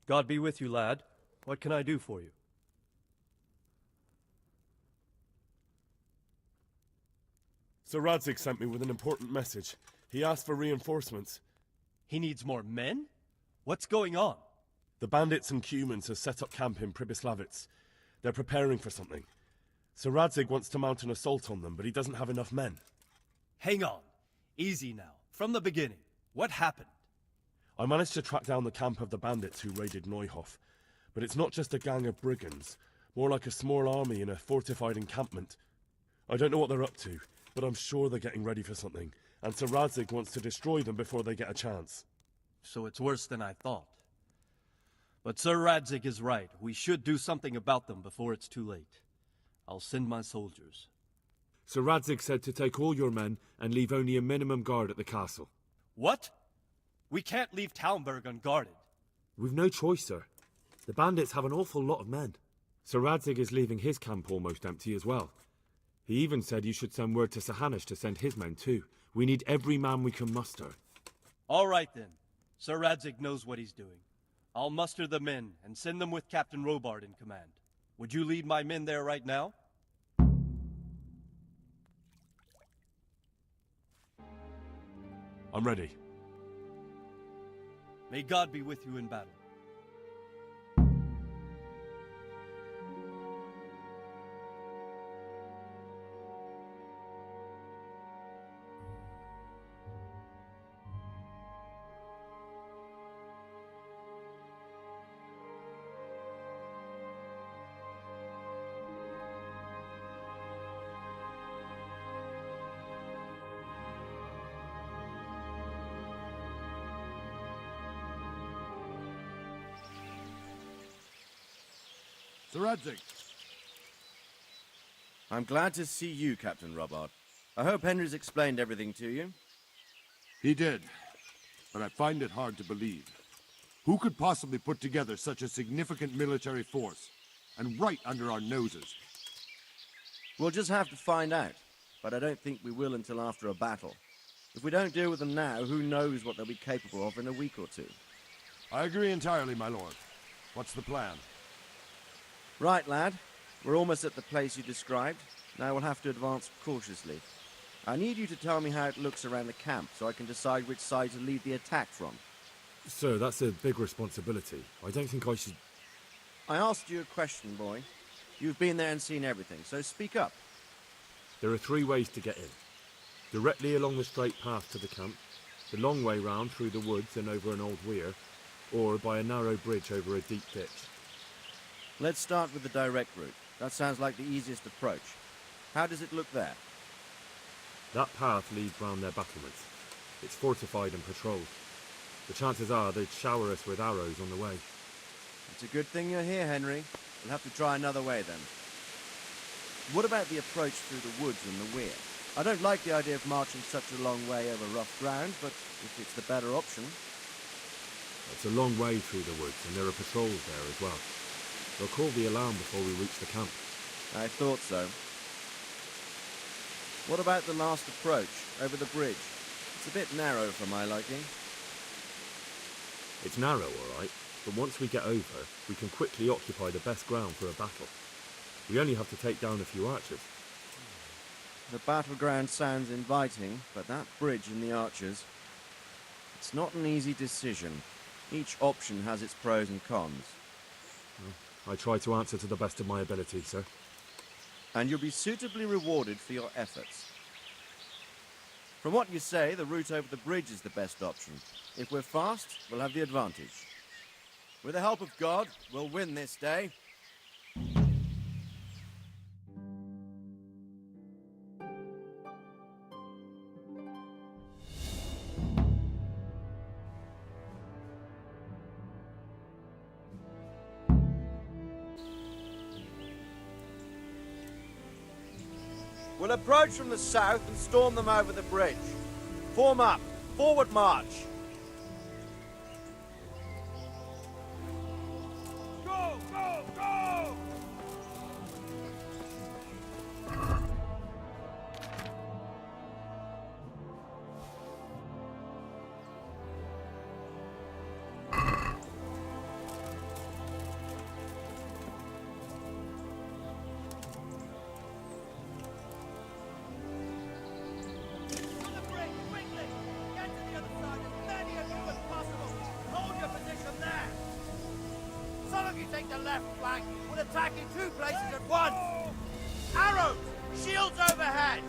God be with you, lad. What can I do for you? Sir Radzig sent me with an important message. He asked for reinforcements. He needs more men? What's going on? The bandits and Cumans have set up camp in Pribyslavitz. They're preparing for something. Sir Radzig wants to mount an assault on them, but he doesn't have enough men. Hang on. Easy now. From the beginning. What happened? I managed to track down the camp of the bandits who raided Neuhof. But it's not just a gang of brigands. More like a small army in a fortified encampment. I don't know what they're up to, but I'm sure they're getting ready for something. And Sir Radzig wants to destroy them before they get a chance. So it's worse than I thought. But Sir Radzig is right. We should do something about them before it's too late. I'll send my soldiers. Sir Radzig said to take all your men and leave only a minimum guard at the castle. What? We can't leave Talmberg unguarded. We've no choice, sir. The bandits have an awful lot of men. Sir Radzig is leaving his camp almost empty as well. He even said you should send word to Sahanish to send his men too. We need every man we can muster. All right then. Sir Radzig knows what he's doing. I'll muster the men and send them with Captain Robard in command. Would you lead my men there right now? I'm ready. May God be with you in battle. Sir Radzig. I'm glad to see you, Captain Robard. I hope Henry's explained everything to you. He did, but I find it hard to believe. Who could possibly put together such a significant military force, and right under our noses? We'll just have to find out, but I don't think we will until after a battle. If we don't deal with them now, who knows what they'll be capable of in a week or two. I agree entirely, my lord. What's the plan? Right, lad. We're almost at the place you described. Now we'll have to advance cautiously. I need you to tell me how it looks around the camp, so I can decide which side to lead the attack from. Sir, that's a big responsibility. I don't think I should... I asked you a question, boy. You've been there and seen everything, so speak up. There are 3 ways to get in. Directly along the straight path to the camp, the long way round through the woods and over an old weir, or by a narrow bridge over a deep ditch. Let's start with the direct route. That sounds like the easiest approach. How does it look there? That path leads round their battlements. It's fortified and patrolled. The chances are they'd shower us with arrows on the way. It's a good thing you're here, Henry. We'll have to try another way then. What about the approach through the woods and the weir? I don't like the idea of marching such a long way over rough ground, but if it's the better option... It's a long way through the woods, and there are patrols there as well. They'll call the alarm before we reach the camp. I thought so. What about the last approach, over the bridge? It's a bit narrow for my liking. It's narrow, all right, but once we get over, we can quickly occupy the best ground for a battle. We only have to take down a few archers. The battleground sounds inviting, but that bridge and the archers... It's not an easy decision. Each option has its pros and cons. I try to answer to the best of my ability, sir. And you'll be suitably rewarded for your efforts. From what you say, the route over the bridge is the best option. If we're fast, we'll have the advantage. With the help of God, we'll win this day. We'll approach from the south and storm them over the bridge. Form up. Forward march. Go, go, go! take the left flank, we'll attack in 2 places at once! Arrows! Shields overhead!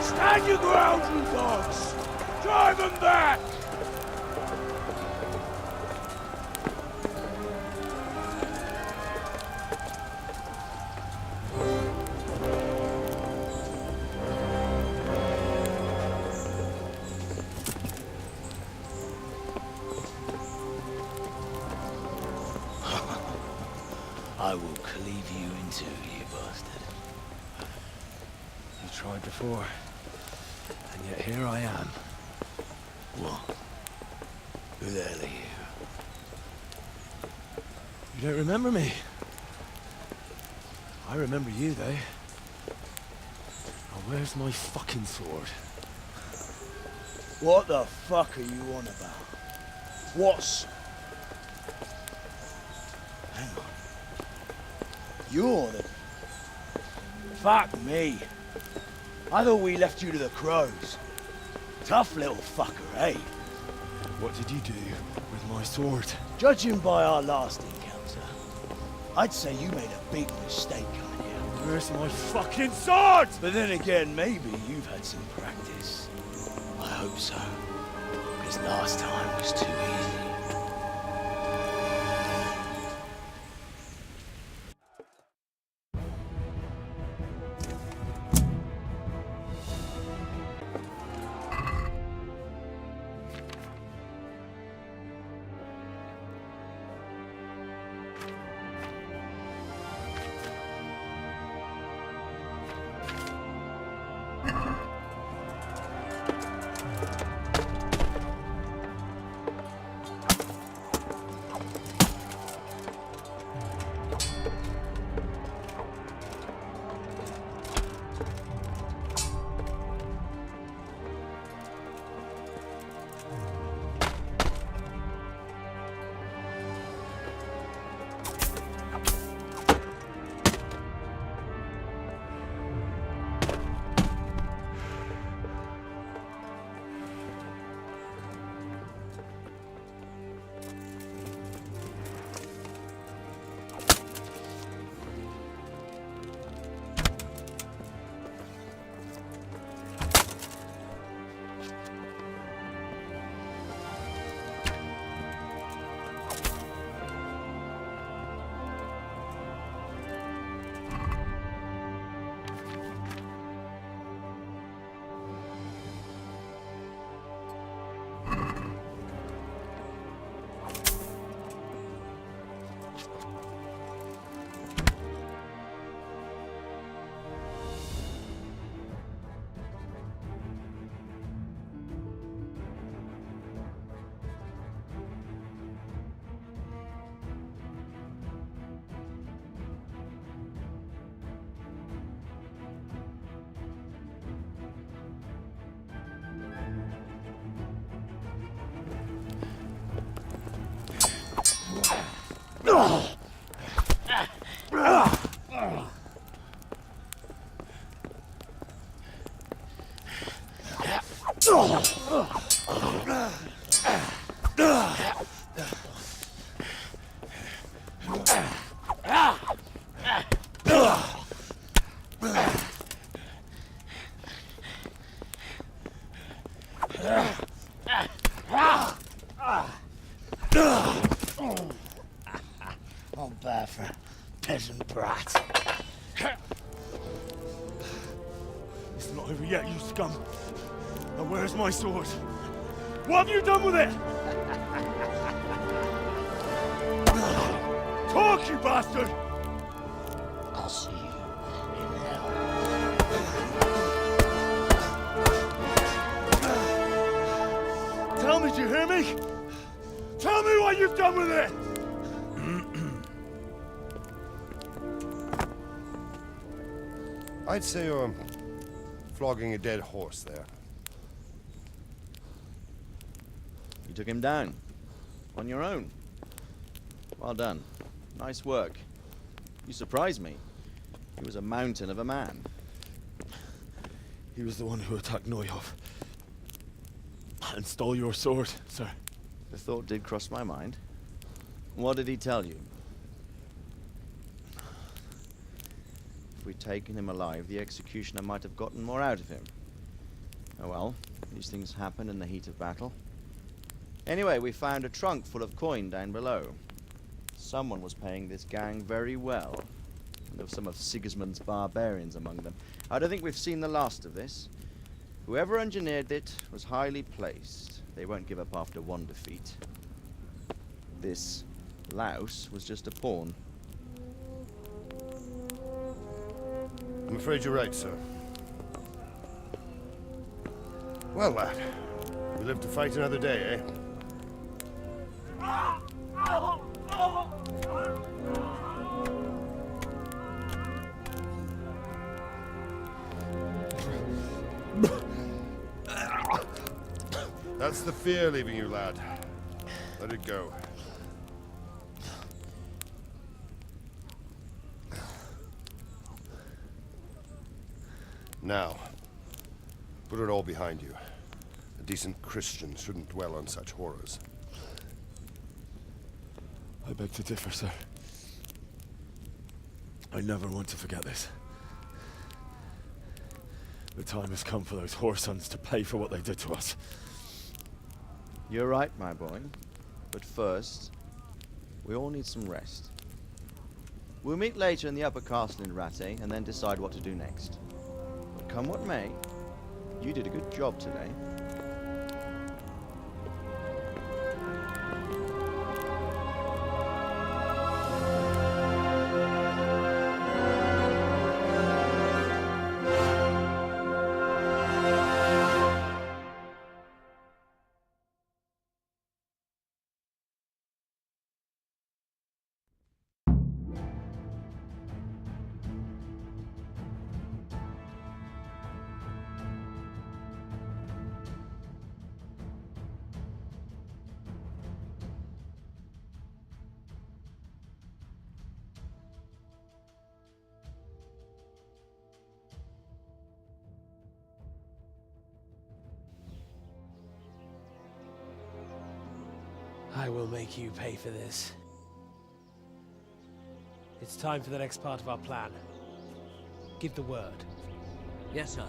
Stand your ground, you dogs! Drive them back! I will cleave you in two, you bastard. You tried before, and yet here I am. What? Who the hell are you? You don't remember me? I remember you, though. Now, where's my fucking sword? What the fuck are you on about? What's... Hang on. You're the... Fuck me. I thought we left you to the crows. Tough little fucker, eh? What did you do with my sword? Judging by our last encounter, I'd say you made a big mistake, can't you? Where's my fucking sword? But then again, maybe you've had some practice. I hope so. Because last time was too easy. Not bad for a peasant brat. It's not over yet, you scum. Now where's my sword? What have you done with it? Talk, you bastard! I'll see you in hell. Tell me, do you hear me? Tell me what you've done with it! I'd say you're flogging a dead horse there. You took him down. On your own. Well done. Nice work. You surprised me. He was a mountain of a man. He was the one who attacked Neuhoff. And stole your sword, sir. The thought did cross my mind. What did he tell you? If we'd taken him alive, the executioner might have gotten more out of him. Oh well, these things happen in the heat of battle. Anyway, we found a trunk full of coin down below. Someone was paying this gang very well. And there were some of Sigismund's barbarians among them. I don't think we've seen the last of this. Whoever engineered it was highly placed. They won't give up after one defeat. This louse was just a pawn. I'm afraid you're right, sir. Well, lad, we live to fight another day, eh? That's the fear leaving you, lad. Let it go. Now, put it all behind you. A decent Christian shouldn't dwell on such horrors. I beg to differ, sir. I never want to forget this. The time has come for those whoresons to pay for what they did to us. You're right, my boy. But first, we all need some rest. We'll meet later in the upper castle in Rattay and then decide what to do next. But come what may, you did a good job today. I will make you pay for this. It's time for the next part of our plan. Give the word. Yes, sir.